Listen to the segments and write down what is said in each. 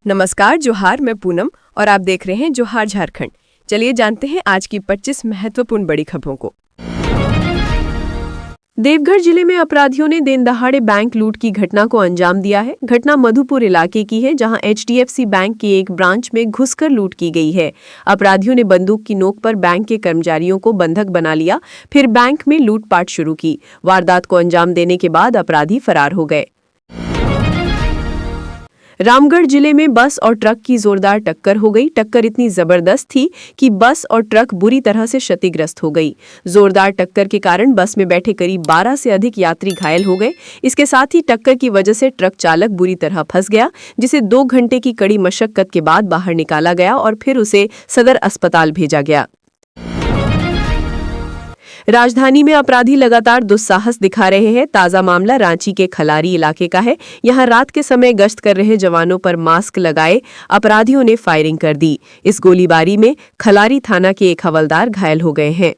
नमस्कार, जोहार। मैं पूनम और आप देख रहे हैं जोहार झारखंड। चलिए जानते हैं आज की 25 महत्वपूर्ण बड़ी खबरों को। देवघर जिले में अपराधियों ने दिन दहाड़े बैंक लूट की घटना को अंजाम दिया है। घटना मधुपुर इलाके की है, जहां HDFC बैंक के एक ब्रांच में घुसकर लूट की गई है। अपराधियों ने बंदूक की नोक पर बैंक के कर्मचारियों को बंधक बना लिया, फिर बैंक में लूटपाट शुरू की। वारदात को अंजाम देने के बाद अपराधी फरार हो गए। रामगढ़ जिले में बस और ट्रक की जोरदार टक्कर हो गई। टक्कर इतनी जबरदस्त थी कि बस और ट्रक बुरी तरह से क्षतिग्रस्त हो गई। जोरदार टक्कर के कारण बस में बैठे करीब 12 से अधिक यात्री घायल हो गए। इसके साथ ही टक्कर की वजह से ट्रक चालक बुरी तरह फंस गया, जिसे 2 घंटे की कड़ी मशक्कत के बाद बाहर निकाला गया और फिर उसे सदर अस्पताल भेजा गया। राजधानी में अपराधी लगातार दुस्साहस दिखा रहे हैं। ताजा मामला रांची के खलारी इलाके का है। यहां रात के समय गश्त कर रहे जवानों पर मास्क लगाए अपराधियों ने फायरिंग कर दी। इस गोलीबारी में खलारी थाना के एक हवलदार घायल हो गए हैं।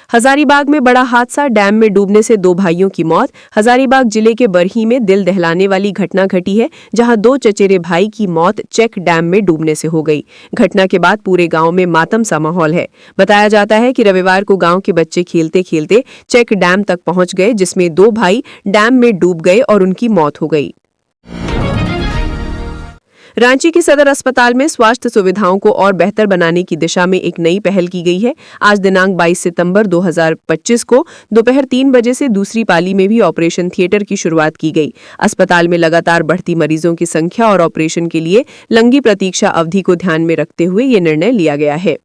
हजारीबाग में बड़ा हादसा, डैम में डूबने से 2 भाइयों की मौत। हजारीबाग जिले के बरही में दिल दहलाने वाली घटना घटी है, जहां 2 चचेरे भाई की मौत चेक डैम में डूबने से हो गई। घटना के बाद पूरे गांव में मातम सा माहौल है। बताया जाता है कि रविवार को गांव के बच्चे खेलते खेलते चेक डैम तक पहुंच गए, जिसमें 2 भाई डैम में डूब गए और उनकी मौत हो गई। रांची के सदर अस्पताल में स्वास्थ्य सुविधाओं को और बेहतर बनाने की दिशा में एक नई पहल की गई है। आज दिनांक 22 सितंबर 2025 को दोपहर 3 बजे से दूसरी पाली में भी ऑपरेशन थिएटर की शुरुआत की गई। अस्पताल में लगातार बढ़ती मरीजों की संख्या और ऑपरेशन के लिए लंबी प्रतीक्षा अवधि को ध्यान में रखते हुए ये निर्णय लिया गया है।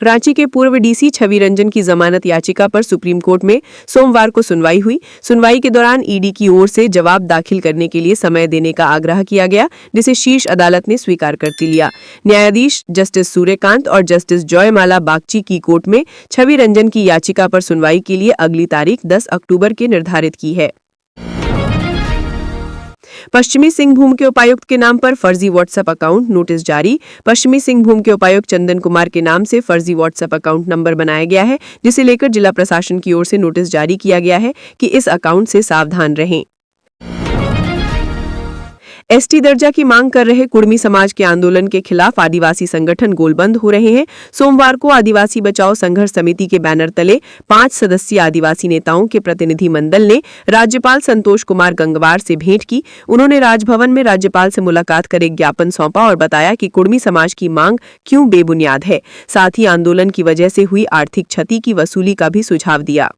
रांची के पूर्व डीसी छवि रंजन की जमानत याचिका पर सुप्रीम कोर्ट में सोमवार को सुनवाई हुई। सुनवाई के दौरान ईडी की ओर से जवाब दाखिल करने के लिए समय देने का आग्रह किया गया, जिसे शीर्ष अदालत ने स्वीकार कर लिया। न्यायाधीश जस्टिस सूर्यकांत और जस्टिस जॉयमाला बागची की कोर्ट में छवि रंजन की याचिका पर सुनवाई के लिए अगली तारीख 10 अक्टूबर की निर्धारित की है। पश्चिमी सिंहभूम के उपायुक्त के नाम पर फर्जी व्हाट्सएप अकाउंट, नोटिस जारी। पश्चिमी सिंहभूम के उपायुक्त चंदन कुमार के नाम से फर्जी व्हाट्सएप अकाउंट नंबर बनाया गया है, जिसे लेकर जिला प्रशासन की ओर से नोटिस जारी किया गया है कि इस अकाउंट से सावधान रहें। ST दर्जा की मांग कर रहे कुर्मी समाज के आंदोलन के खिलाफ आदिवासी संगठन गोलबंद हो रहे हैं। सोमवार को आदिवासी बचाओ संघर्ष समिति के बैनर तले 5 सदस्यीय आदिवासी नेताओं के प्रतिनिधि मंडल ने राज्यपाल संतोष कुमार गंगवार से भेंट की। उन्होंने राजभवन में राज्यपाल से मुलाकात कर एक ज्ञापन सौंपा और बताया कि कुर्मी समाज की मांग क्यों बेबुनियाद है। साथ ही आंदोलन की वजह से हुई आर्थिक क्षति की वसूली का भी सुझाव दिया।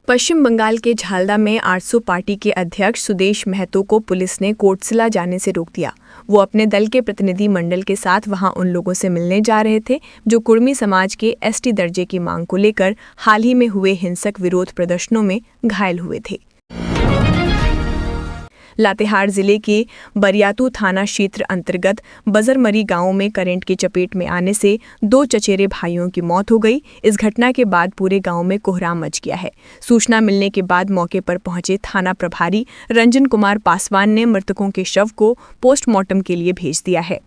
पश्चिम बंगाल के झालदा में आरएसओ पार्टी के अध्यक्ष सुदेश महतो को पुलिस ने कोटसिला जाने से रोक दिया। वो अपने दल के प्रतिनिधि मंडल के साथ वहां उन लोगों से मिलने जा रहे थे जो कुर्मी समाज के ST दर्जे की मांग को लेकर हाल ही में हुए हिंसक विरोध प्रदर्शनों में घायल हुए थे। लातेहार जिले के बरियातू थाना क्षेत्र अंतर्गत बजरमरी गांव में करंट की चपेट में आने से 2 चचेरे भाइयों की मौत हो गई। इस घटना के बाद पूरे गांव में कोहराम मच गया है। सूचना मिलने के बाद मौके पर पहुंचे थाना प्रभारी रंजन कुमार पासवान ने मृतकों के शव को पोस्टमार्टम के लिए भेज दिया है।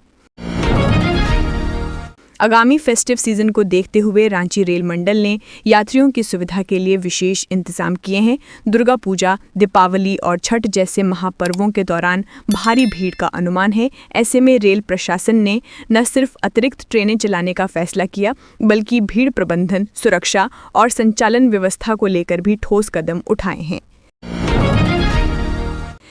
आगामी फेस्टिव सीजन को देखते हुए रांची रेल मंडल ने यात्रियों की सुविधा के लिए विशेष इंतजाम किए हैं। दुर्गा पूजा, दीपावली और छठ जैसे महापर्वों के दौरान भारी भीड़ का अनुमान है। ऐसे में रेल प्रशासन ने न सिर्फ अतिरिक्त ट्रेनें चलाने का फैसला किया, बल्कि भीड़ प्रबंधन, सुरक्षा और संचालन व्यवस्था को लेकर भी ठोस कदम उठाए हैं।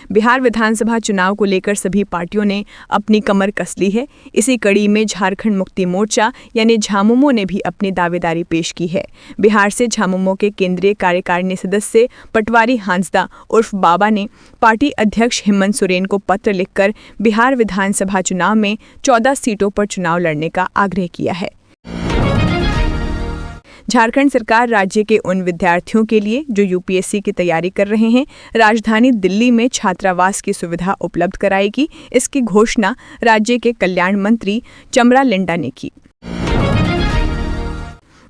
बिहार विधानसभा चुनाव को लेकर सभी पार्टियों ने अपनी कमर कस ली है। इसी कड़ी में झारखंड मुक्ति मोर्चा यानी झामुमो ने भी अपनी दावेदारी पेश की है। बिहार से झामुमो के केंद्रीय कार्यकारिणी सदस्य पटवारी हांसदा उर्फ बाबा ने पार्टी अध्यक्ष हेमंत सोरेन को पत्र लिखकर बिहार विधानसभा चुनाव में 14 सीटों पर चुनाव लड़ने का आग्रह किया है। झारखंड सरकार राज्य के उन विद्यार्थियों के लिए जो UPSC की तैयारी कर रहे हैं, राजधानी दिल्ली में छात्रावास की सुविधा उपलब्ध कराएगी। इसकी घोषणा राज्य के कल्याण मंत्री चमरा लिंडा ने की।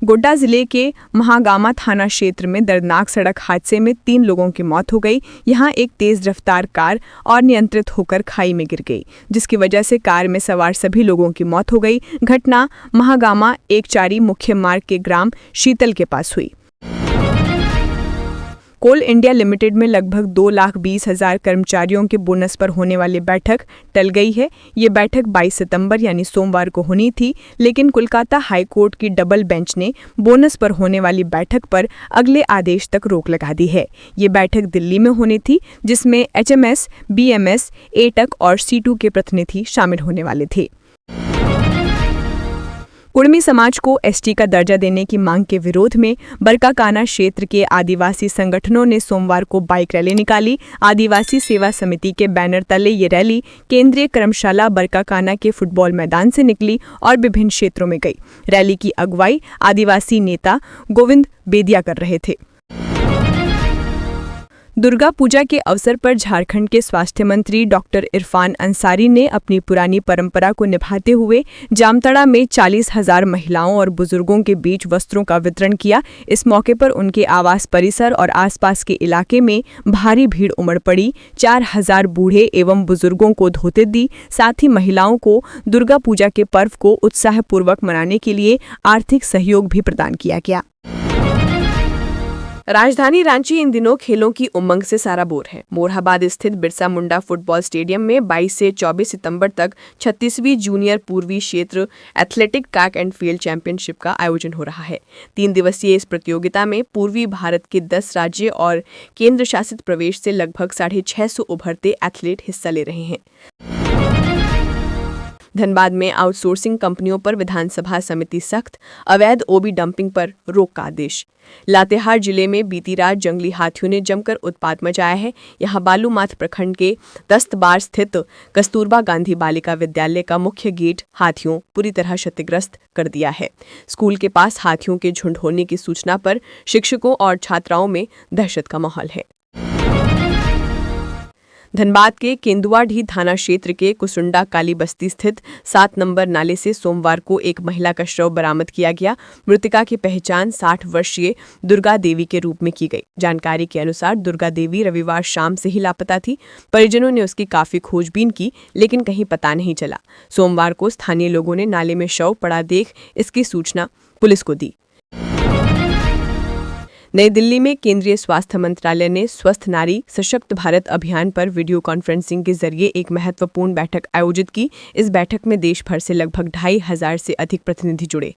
गोड्डा जिले के महागामा थाना क्षेत्र में दर्दनाक सड़क हादसे में 3 लोगों की मौत हो गई। यहां एक तेज रफ्तार कार अनियंत्रित होकर खाई में गिर गई, जिसकी वजह से कार में सवार सभी लोगों की मौत हो गई। घटना महागामा एकचारी मुख्य मार्ग के ग्राम शीतल के पास हुई। कोल इंडिया लिमिटेड में लगभग 2,20,000 कर्मचारियों के बोनस पर होने वाली बैठक टल गई है। ये बैठक 22 सितंबर यानी सोमवार को होनी थी, लेकिन कोलकाता हाई कोर्ट की डबल बेंच ने बोनस पर होने वाली बैठक पर अगले आदेश तक रोक लगा दी है। ये बैठक दिल्ली में होनी थी, जिसमें HMS, BMS, ATUC और C2 के प्रतिनिधि शामिल होने वाले थे। कुर्मी समाज को ST का दर्जा देने की मांग के विरोध में बरकाकाना क्षेत्र के आदिवासी संगठनों ने सोमवार को बाइक रैली निकाली। आदिवासी सेवा समिति के बैनर तले ये रैली केंद्रीय कर्मशाला बरकाकाना के फुटबॉल मैदान से निकली और विभिन्न क्षेत्रों में गई। रैली की अगुवाई आदिवासी नेता गोविंद बेदिया कर रहे थे। दुर्गा पूजा के अवसर पर झारखंड के स्वास्थ्य मंत्री डॉक्टर इरफान अंसारी ने अपनी पुरानी परंपरा को निभाते हुए जामताड़ा में 40,000 महिलाओं और बुजुर्गों के बीच वस्त्रों का वितरण किया। इस मौके पर उनके आवास परिसर और आसपास के इलाके में भारी भीड़ उमड़ पड़ी। 4,000 बूढ़े एवं बुजुर्गों को धोती दी। साथ ही महिलाओं को दुर्गा पूजा के पर्व को उत्साहपूर्वक मनाने के लिए आर्थिक सहयोग भी प्रदान किया गया। राजधानी रांची इन दिनों खेलों की उमंग से साराबोर है। मोरहाबाद स्थित बिरसा मुंडा फुटबॉल स्टेडियम में 22 से 24 सितंबर तक 36वीं जूनियर पूर्वी क्षेत्र athletic track and field championship का आयोजन हो रहा है। 3 दिवसीय इस प्रतियोगिता में पूर्वी भारत के 10 राज्य और केंद्र शासित प्रदेश से लगभग 650 उभरते एथलीट हिस्सा ले रहे हैं। धनबाद में आउटसोर्सिंग कंपनियों पर विधानसभा समिति सख्त, अवैध OB डंपिंग पर रोक का आदेश। लातेहार जिले में बीती रात जंगली हाथियों ने जमकर उत्पात मचाया है। यहां बालूमाथ प्रखंड के दस्तबार स्थित कस्तूरबा गांधी बालिका विद्यालय का मुख्य गेट हाथियों पूरी तरह क्षतिग्रस्त कर दिया है। स्कूल के पास हाथियों के झुंड होने की सूचना पर शिक्षकों और छात्राओं में दहशत का माहौल है। धनबाद के केंदुआढ़ी थाना क्षेत्र के कुसुंडा काली बस्ती स्थित 7 नंबर नाले से सोमवार को एक महिला का शव बरामद किया गया। मृतका की पहचान 60 वर्षीय दुर्गा देवी के रूप में की गई। जानकारी के अनुसार दुर्गा देवी रविवार शाम से ही लापता थी। परिजनों ने उसकी काफी खोजबीन की, लेकिन कहीं पता नहीं चला। सोमवार को स्थानीय लोगों ने नाले में शव पड़ा देख इसकी सूचना पुलिस को दी। नई दिल्ली में केंद्रीय स्वास्थ्य मंत्रालय ने स्वस्थ नारी सशक्त भारत अभियान पर वीडियो कॉन्फ्रेंसिंग के जरिए एक महत्वपूर्ण बैठक आयोजित की। इस बैठक में देश भर से लगभग 2,500 से अधिक प्रतिनिधि जुड़े।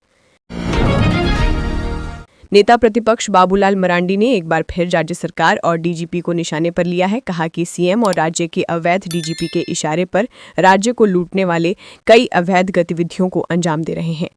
नेता प्रतिपक्ष बाबूलाल मरांडी ने एक बार फिर राज्य सरकार और DGP को निशाने पर लिया है। कहा कि CM और राज्य के अवैध DGP के इशारे पर राज्य को लूटने वाले कई अवैध गतिविधियों को अंजाम दे रहे हैं।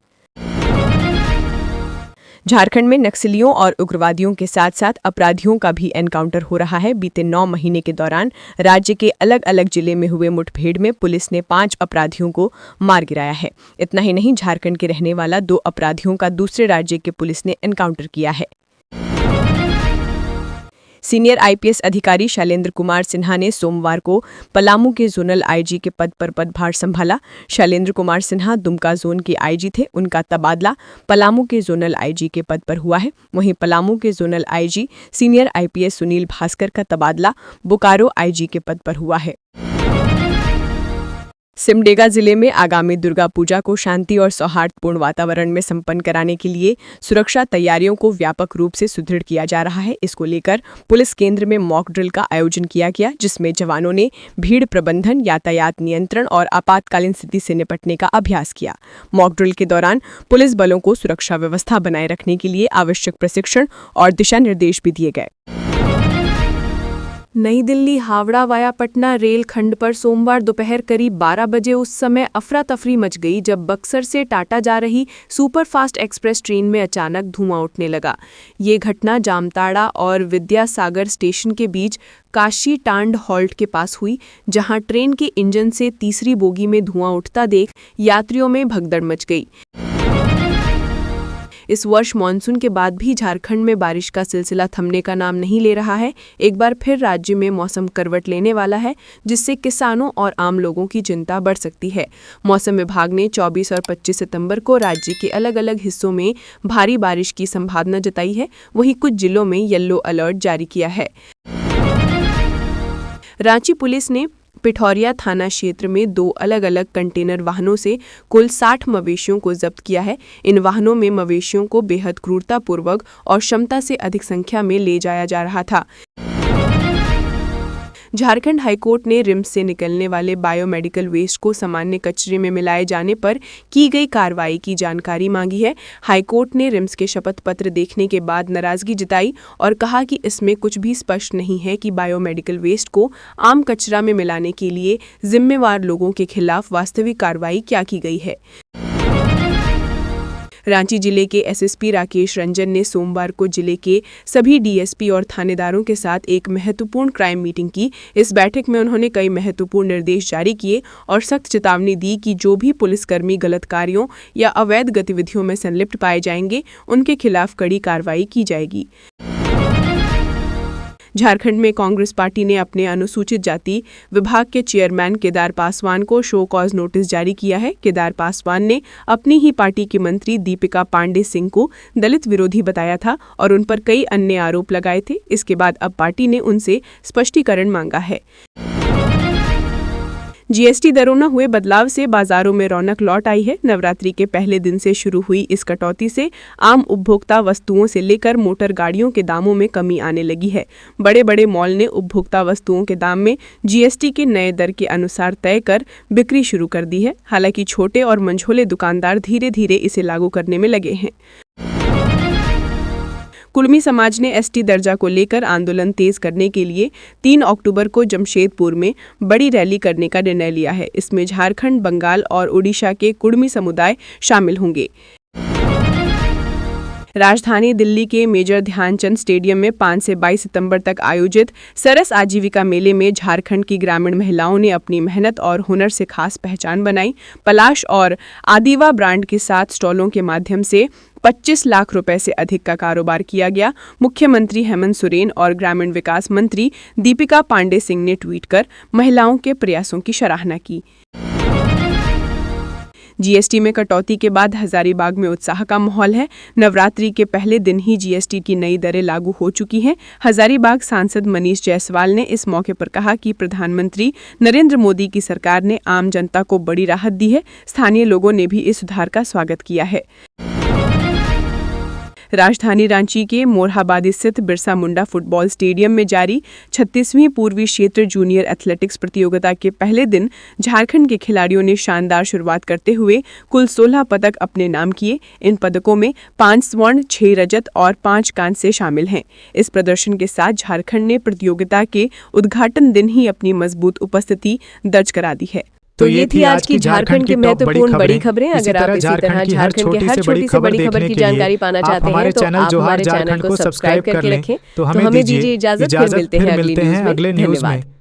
झारखंड में नक्सलियों और उग्रवादियों के साथ साथ अपराधियों का भी एनकाउंटर हो रहा है। बीते 9 महीने के दौरान राज्य के अलग अलग जिले में हुए मुठभेड़ में पुलिस ने 5 अपराधियों को मार गिराया है। इतना ही नहीं, झारखंड के रहने वाला 2 अपराधियों का दूसरे राज्य के पुलिस ने एनकाउंटर किया है। सीनियर IPS अधिकारी शैलेंद्र कुमार सिन्हा ने सोमवार को पलामू के जोनल IG के पद पर पदभार संभाला। शैलेंद्र कुमार सिन्हा दुमका जोन के IG थे। उनका तबादला पलामू के जोनल IG के पद पर हुआ है। वहीं पलामू के zonal IG senior IPS Sunil Bhaskar का तबादला बोकारो IG के पद पर हुआ है। सिमडेगा जिले में आगामी दुर्गा पूजा को शांति और सौहार्दपूर्ण वातावरण में संपन्न कराने के लिए सुरक्षा तैयारियों को व्यापक रूप से सुदृढ़ किया जा रहा है। इसको लेकर पुलिस केंद्र में मॉक ड्रिल का आयोजन किया गया, जिसमें जवानों ने भीड़ प्रबंधन, यातायात नियंत्रण और आपातकालीन स्थिति से निपटने का अभ्यास किया। मॉक ड्रिल के दौरान पुलिस बलों को सुरक्षा व्यवस्था बनाए रखने के लिए आवश्यक प्रशिक्षण और दिशा निर्देश भी दिए गए। नई दिल्ली हावड़ा वाया पटना रेल खंड पर सोमवार दोपहर करीब 12 बजे उस समय अफरा तफरी मच गई जब बक्सर से टाटा जा रही सुपरफास्ट एक्सप्रेस ट्रेन में अचानक धुआं उठने लगा। ये घटना जामताड़ा और विद्यासागर स्टेशन के बीच काशी टांड हॉल्ट के पास हुई, जहां ट्रेन के इंजन से तीसरी बोगी में धुआं उठता देख यात्रियों में भगदड़ मच गई। इस वर्ष मानसून के बाद भी झारखंड में बारिश का सिलसिला थमने का नाम नहीं ले रहा है। एक बार फिर राज्य में मौसम करवट लेने वाला है, जिससे किसानों और आम लोगों की चिंता बढ़ सकती है। मौसम विभाग ने 24 और 25 सितंबर को राज्य के अलग अलग हिस्सों में भारी बारिश की संभावना जताई है। वहीं कुछ जिलों में येलो अलर्ट जारी किया है। रांची पुलिस ने पिठौरिया थाना क्षेत्र में 2 अलग-अलग कंटेनर वाहनों से कुल 60 मवेशियों को जब्त किया है। इन वाहनों में मवेशियों को बेहद क्रूरतापूर्वक और क्षमता से अधिक संख्या में ले जाया जा रहा था। झारखंड हाईकोर्ट ने रिम्स से निकलने वाले बायोमेडिकल वेस्ट को सामान्य कचरे में मिलाए जाने पर की गई कार्रवाई की जानकारी मांगी है। हाईकोर्ट ने रिम्स के शपथ पत्र देखने के बाद नाराजगी जताई और कहा कि इसमें कुछ भी स्पष्ट नहीं है कि बायोमेडिकल वेस्ट को आम कचरा में मिलाने के लिए जिम्मेवार लोगों के खिलाफ वास्तविक कार्रवाई क्या की गई है। रांची जिले के एसएसपी राकेश रंजन ने सोमवार को जिले के सभी डीएसपी और थानेदारों के साथ एक महत्वपूर्ण क्राइम मीटिंग की। इस बैठक में उन्होंने कई महत्वपूर्ण निर्देश जारी किए और सख्त चेतावनी दी कि जो भी पुलिसकर्मी गलत कार्यों या अवैध गतिविधियों में संलिप्त पाए जाएंगे, उनके खिलाफ कड़ी कार्रवाई की जाएगी। झारखंड में कांग्रेस पार्टी ने अपने अनुसूचित जाति विभाग के चेयरमैन केदार पासवान को शो कॉज नोटिस जारी किया है। केदार पासवान ने अपनी ही पार्टी की मंत्री दीपिका पांडे सिंह को दलित विरोधी बताया था और उन पर कई अन्य आरोप लगाए थे। इसके बाद अब पार्टी ने उनसे स्पष्टीकरण मांगा है। जीएसटी दरों में हुए बदलाव से बाजारों में रौनक लौट आई है। नवरात्रि के पहले दिन से शुरू हुई इस कटौती से आम उपभोक्ता वस्तुओं से लेकर मोटर गाड़ियों के दामों में कमी आने लगी है। बड़े बड़े मॉल ने उपभोक्ता वस्तुओं के दाम में जीएसटी के नए दर के अनुसार तय कर बिक्री शुरू कर दी है। हालांकि छोटे और मंझोले दुकानदार धीरे धीरे इसे लागू करने में लगे हैं। कुर्मी समाज ने एसटी दर्जा को लेकर आंदोलन तेज करने के लिए 3 अक्टूबर को जमशेदपुर में बड़ी रैली करने का निर्णय लिया है। इसमें झारखंड, बंगाल और ओडिशा के कुर्मी समुदाय शामिल होंगे। राजधानी दिल्ली के मेजर ध्यानचंद स्टेडियम में 5 से 22 सितंबर तक आयोजित सरस आजीविका मेले में झारखंड की ग्रामीण महिलाओं ने अपनी मेहनत और हुनर से खास पहचान बनाई। पलाश और आदिवा ब्रांड के 7 स्टॉलों के माध्यम से 25 लाख रुपए से अधिक का कारोबार किया गया। मुख्यमंत्री हेमंत सोरेन और ग्रामीण विकास मंत्री दीपिका पांडे सिंह ने ट्वीट कर महिलाओं के प्रयासों की सराहना की। जीएसटी में कटौती के बाद हजारीबाग में उत्साह का माहौल है। नवरात्रि के पहले दिन ही जीएसटी की नई दरें लागू हो चुकी हैं। हजारीबाग सांसद मनीष जायसवाल ने इस मौके पर कहा कि प्रधानमंत्री नरेंद्र मोदी की सरकार ने आम जनता को बड़ी राहत दी है। स्थानीय लोगों ने भी इस सुधार का स्वागत किया है। राजधानी रांची के मोरहाबादी स्थित बिरसा मुंडा फुटबॉल स्टेडियम में जारी 36वीं पूर्वी क्षेत्र जूनियर एथलेटिक्स प्रतियोगिता के पहले दिन झारखंड के खिलाड़ियों ने शानदार शुरुआत करते हुए कुल 16 पदक अपने नाम किए। इन पदकों में 5 स्वर्ण, 6 रजत और 5 कांस्य शामिल हैं। इस प्रदर्शन के साथ झारखंड ने प्रतियोगिता के उद्घाटन दिन ही अपनी मजबूत उपस्थिति दर्ज करा दी है। तो ये थी आज की झारखंड की महत्वपूर्ण बड़ी खबरें। अगर आप इसी तरह झारखंड की हर छोटी से बड़ी खबर की जानकारी पाना चाहते हैं तो आप हमारे चैनल को सब्सक्राइब करके रखें। तो हमें दीजिए इजाजत, फिर मिलते हैं अगले न्यूज में। धन्यवाद।